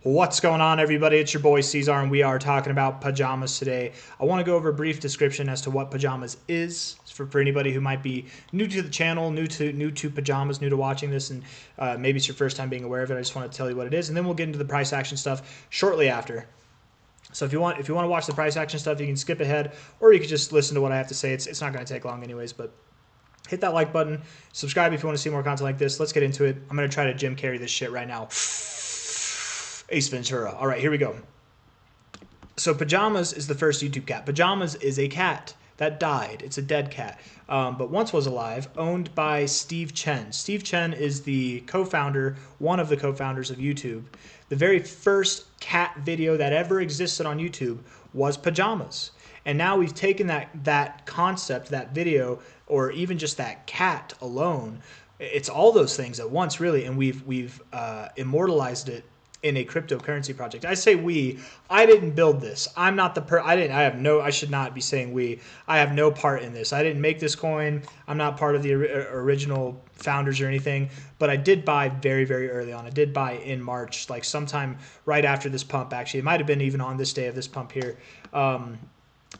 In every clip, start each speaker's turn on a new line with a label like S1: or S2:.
S1: What's going on, everybody? It's your boy C-Zar, and we are talking about pajamas today. I want to go over a brief description as to what pajamas is for anybody who might be new to the channel, new to pajamas, new to watching this, and maybe it's your first time being aware of it. I just want to tell you what it is, and then we'll get into the price action stuff shortly after. So if you want to watch the price action stuff, you can skip ahead, or you can just listen to what I have to say. It's not going to take long anyways, but hit that like button, subscribe if you want to see more content like this. Let's get into it. I'm going to try to Jim Carrey this shit right now. Ace Ventura. All right, here we go. So Pajamas is the first YouTube cat. Pajamas is a cat that died. It's a dead cat, but once was alive, owned by Steve Chen. Steve Chen is the co-founder, one of the co-founders of YouTube. The very first cat video that ever existed on YouTube was Pajamas. And now we've taken that concept, that video, or even just that cat alone. It's all those things at once, really, and we've immortalized it in a cryptocurrency project. I say we. I didn't build this. I'm not the I should not be saying we. I have no part in this. I didn't make this coin. I'm not part of the original founders or anything, but I did buy very, very early on. I did buy in March, like sometime right after this pump, actually. It might have been even on this day of this pump here.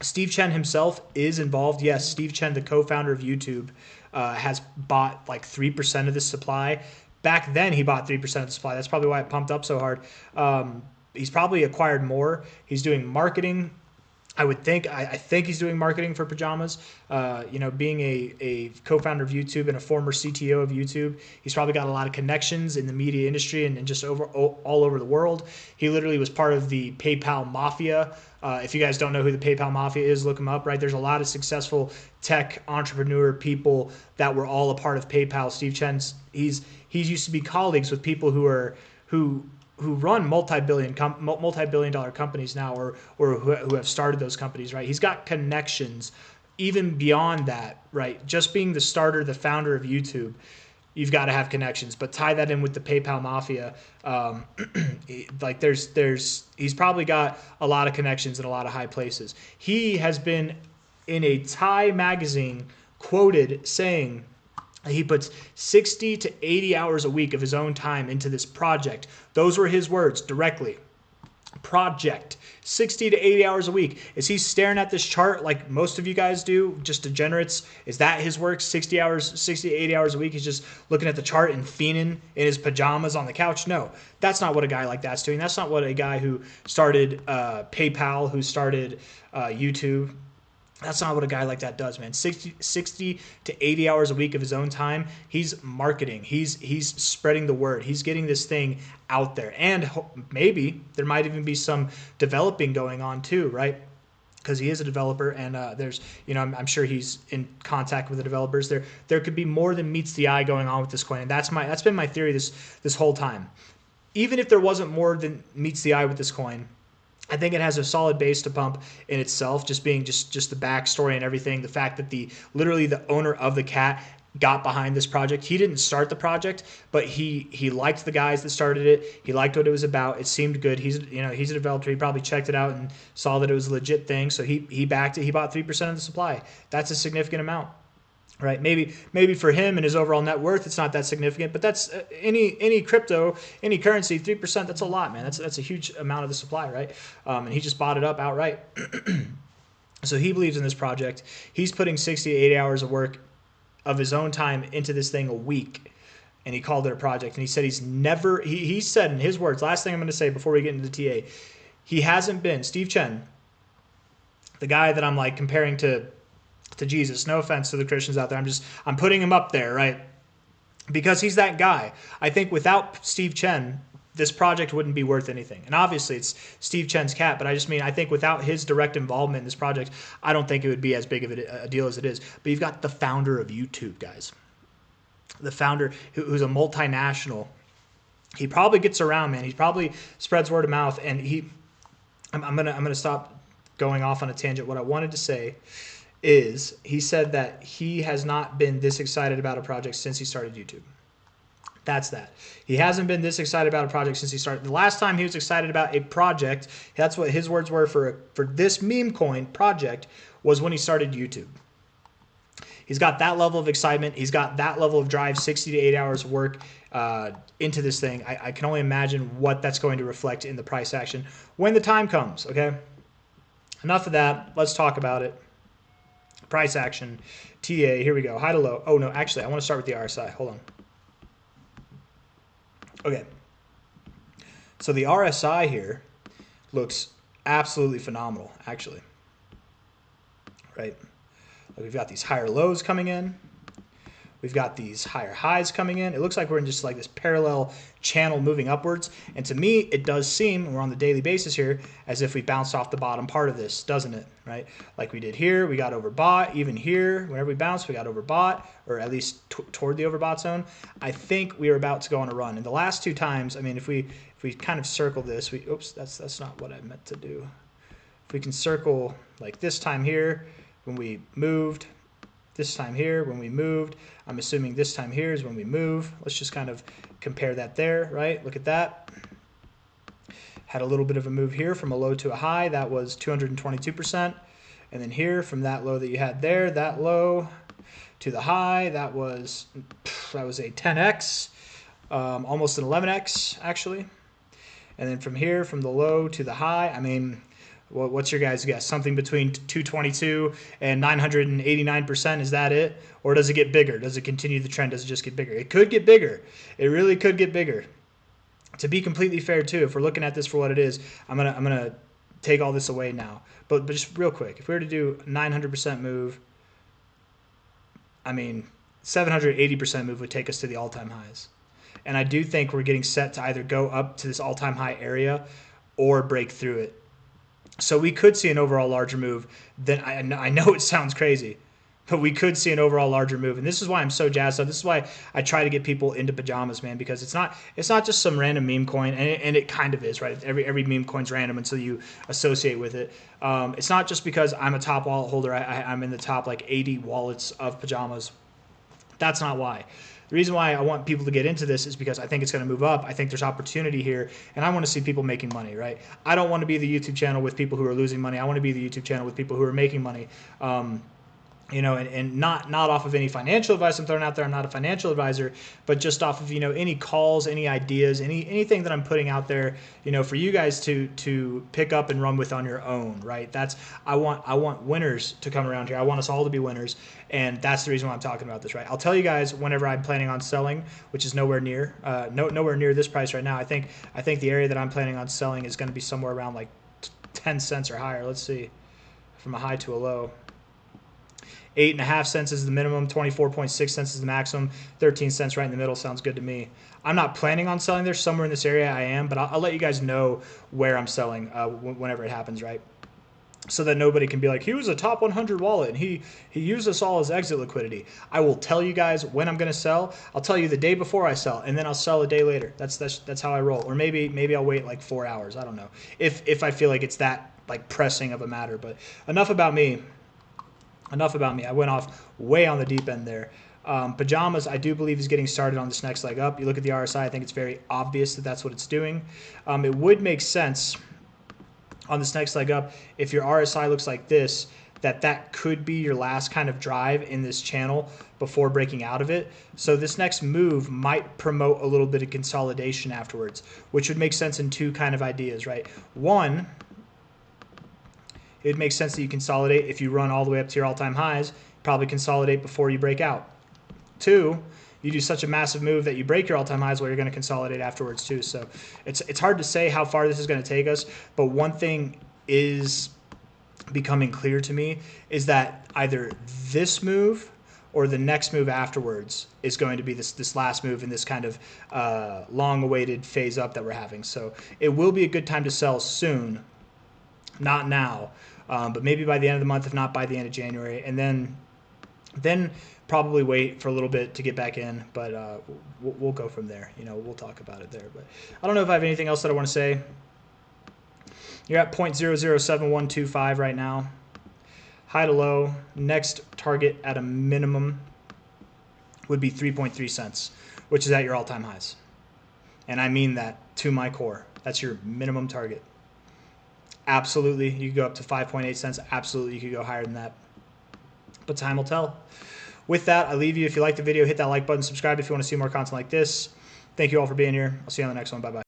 S1: Steve Chen himself is involved. Yes, Steve Chen, the co-founder of YouTube, has bought like 3% of this supply. Back then, he bought 3% of the supply. That's probably why it pumped up so hard. He's probably acquired more. He's doing marketing. I would think. I think he's doing marketing for Pajamas. Being a co-founder of YouTube and a former CTO of YouTube, he's probably got a lot of connections in the media industry and just all over the world. He literally was part of the PayPal mafia. If you guys don't know who the PayPal mafia is, look them up. Right, there's a lot of successful tech entrepreneur people that were all a part of PayPal. Steve Chen's he's used to be colleagues with people who run multi-billion dollar companies now, or who have started those companies, right? He's got connections even beyond that, right? Just being the starter, the founder of YouTube, you've got to have connections. But tie that in with the PayPal mafia, like he's probably got a lot of connections in a lot of high places. He has been in a Thai magazine quoted saying he puts 60 to 80 hours a week of his own time into this project. Those were his words directly. Project. 60 to 80 hours a week. Is he staring at this chart like most of you guys do, just degenerates? Is that his work? 60 to 80 hours a week? He's just looking at the chart and fiending in his pajamas on the couch? No, that's not what a guy like that's doing. That's not what a guy who started PayPal, who started YouTube, that's not what a guy like that does, man. 60 to 80 hours a week of his own time, he's marketing. He's spreading the word. He's getting this thing out there. And maybe there might even be some developing going on too, right? Because he is a developer, and I'm sure he's in contact with the developers. There could be more than meets the eye going on with this coin, and that's been my theory this whole time. Even if there wasn't more than meets the eye with this coin, I think it has a solid base to pump in itself, just being just the backstory and everything. The fact that literally the owner of the cat got behind this project. He didn't start the project, but he liked the guys that started it. He liked what it was about. It seemed good. He's a developer. He probably checked it out and saw that it was a legit thing. So he backed it. He bought 3% of the supply. That's a significant amount. Right, maybe for him and his overall net worth, it's not that significant, but that's any crypto, any currency, 3%. That's a lot, man. That's a huge amount of the supply, right? And he just bought it up outright. So he believes in this project. He's putting 60 to 80 hours of work of his own time into this thing a week, and he called it a project. And he said he said in his words, last thing I'm going to say before we get into the TA, he hasn't been Steve Chen, the guy that I'm like comparing to Jesus. No offense to the Christians out there. I'm putting him up there, right? Because he's that guy. I think without Steve Chen, this project wouldn't be worth anything. And obviously it's Steve Chen's cat, but I think without his direct involvement in this project, I don't think it would be as big of a deal as it is. But you've got the founder of YouTube, guys. The founder who's a multinational. He probably gets around, man. He probably spreads word of mouth, and I'm gonna stop going off on a tangent. What I wanted to say is he said that he has not been this excited about a project since he started YouTube. That's that. He hasn't been this excited about a project since he started. The last time he was excited about a project, that's what his words were for this meme coin project, was when he started YouTube. He's got that level of excitement. He's got that level of drive, 60 to 80 hours of work into this thing. I can only imagine what that's going to reflect in the price action when the time comes, okay? Enough of that. Let's talk about it. Price action, TA, here we go. High to low. Oh, no, actually, I want to start with the RSI. Hold on. Okay. So the RSI here looks absolutely phenomenal, actually. Right? We've got these higher lows coming in. We've got these higher highs coming in. It looks like we're in just like this parallel channel moving upwards. And to me, it does seem, we're on the daily basis here, as if we bounced off the bottom part of this, doesn't it? Right? Like we did here, we got overbought. Even here, whenever we bounced, we got overbought, or at least toward the overbought zone. I think we are about to go on a run. And the last two times, I mean, if we kind of circle this, oops, that's not what I meant to do. If we can circle like this time here, when we moved, this time here when we moved. I'm assuming this time here is when we move. Let's just kind of compare that there, right? Look at that. Had a little bit of a move here from a low to a high. That was 222%. And then here from that low that you had there, that low to the high, that was a 10x, almost an 11x actually. And then from here, from the low to the high, I mean, what's your guys' guess? Something between 222 and 989%. Is that it? Or does it get bigger? Does it continue the trend? Does it just get bigger? It could get bigger. It really could get bigger. To be completely fair too, if we're looking at this for what it is, I'm gonna take all this away now. But just real quick, if we were to do 900% move, I mean, 780% move would take us to the all-time highs. And I do think we're getting set to either go up to this all-time high area or break through it. So we could see an overall larger move than, I know it sounds crazy, but we could see an overall larger move. And this is why I'm so jazzed up. This is why I try to get people into pajamas, man, because it's not just some random meme coin, and it kind of is, right? Every meme coin's random until you associate with it. It's not just because I'm a top wallet holder. I'm in the top like 80 wallets of pajamas. That's not why. The reason why I want people to get into this is because I think it's going to move up. I think there's opportunity here, and I want to see people making money, right? I don't want to be the YouTube channel with people who are losing money. I want to be the YouTube channel with people who are making money. You know, and not off of any financial advice I'm throwing out there. I'm not a financial advisor, but just off of, you know, any calls, any ideas, anything that I'm putting out there, you know, for you guys to pick up and run with on your own, right? I want winners to come around here. I want us all to be winners, and that's the reason why I'm talking about this, right? I'll tell you guys whenever I'm planning on selling, which is nowhere near this price right now. I think the area that I'm planning on selling is going to be somewhere around like 10 cents or higher. Let's see, from a high to a low. 8.5 cents is the minimum, 24.6 cents is the maximum, 13 cents right in the middle sounds good to me. I'm not planning on selling there. Somewhere in this area I am, but I'll let you guys know where I'm selling whenever it happens, right? So that nobody can be like, he was a top 100 wallet and he used us all as exit liquidity. I will tell you guys when I'm going to sell. I'll tell you the day before I sell, and then I'll sell a day later. That's how I roll. Or maybe I'll wait like 4 hours. I don't know. If I feel like it's that like pressing of a matter. But enough about me. I went off way on the deep end there. Pajamas, I do believe, is getting started on this next leg up. You look at the RSI, I think it's very obvious that that's what it's doing. It would make sense on this next leg up, if your RSI looks like this, that could be your last kind of drive in this channel before breaking out of it. So this next move might promote a little bit of consolidation afterwards, which would make sense in two kind of ideas, right? One, it makes sense that you consolidate. If you run all the way up to your all-time highs, probably consolidate before you break out. Two, you do such a massive move that you break your all-time highs, where you're going to consolidate afterwards too. So it's hard to say how far this is going to take us, but one thing is becoming clear to me is that either this move or the next move afterwards is going to be this last move in this kind of long-awaited phase up that we're having. So it will be a good time to sell soon, not now. But maybe by the end of the month, if not by the end of January, and then probably wait for a little bit to get back in. But we'll go from there. You know, we'll talk about it there. But I don't know if I have anything else that I want to say. You're at 0.007125 right now. High to low. Next target at a minimum would be 3.3 cents, which is at your all-time highs. And I mean that to my core. That's your minimum target. Absolutely, you could go up to 5.8 cents. Absolutely, you could go higher than that. But time will tell. with that, I leave you. If you like the video, hit that like button, subscribe if you want to see more content like this. Thank you all for being here. I'll see you on the next one. Bye-bye.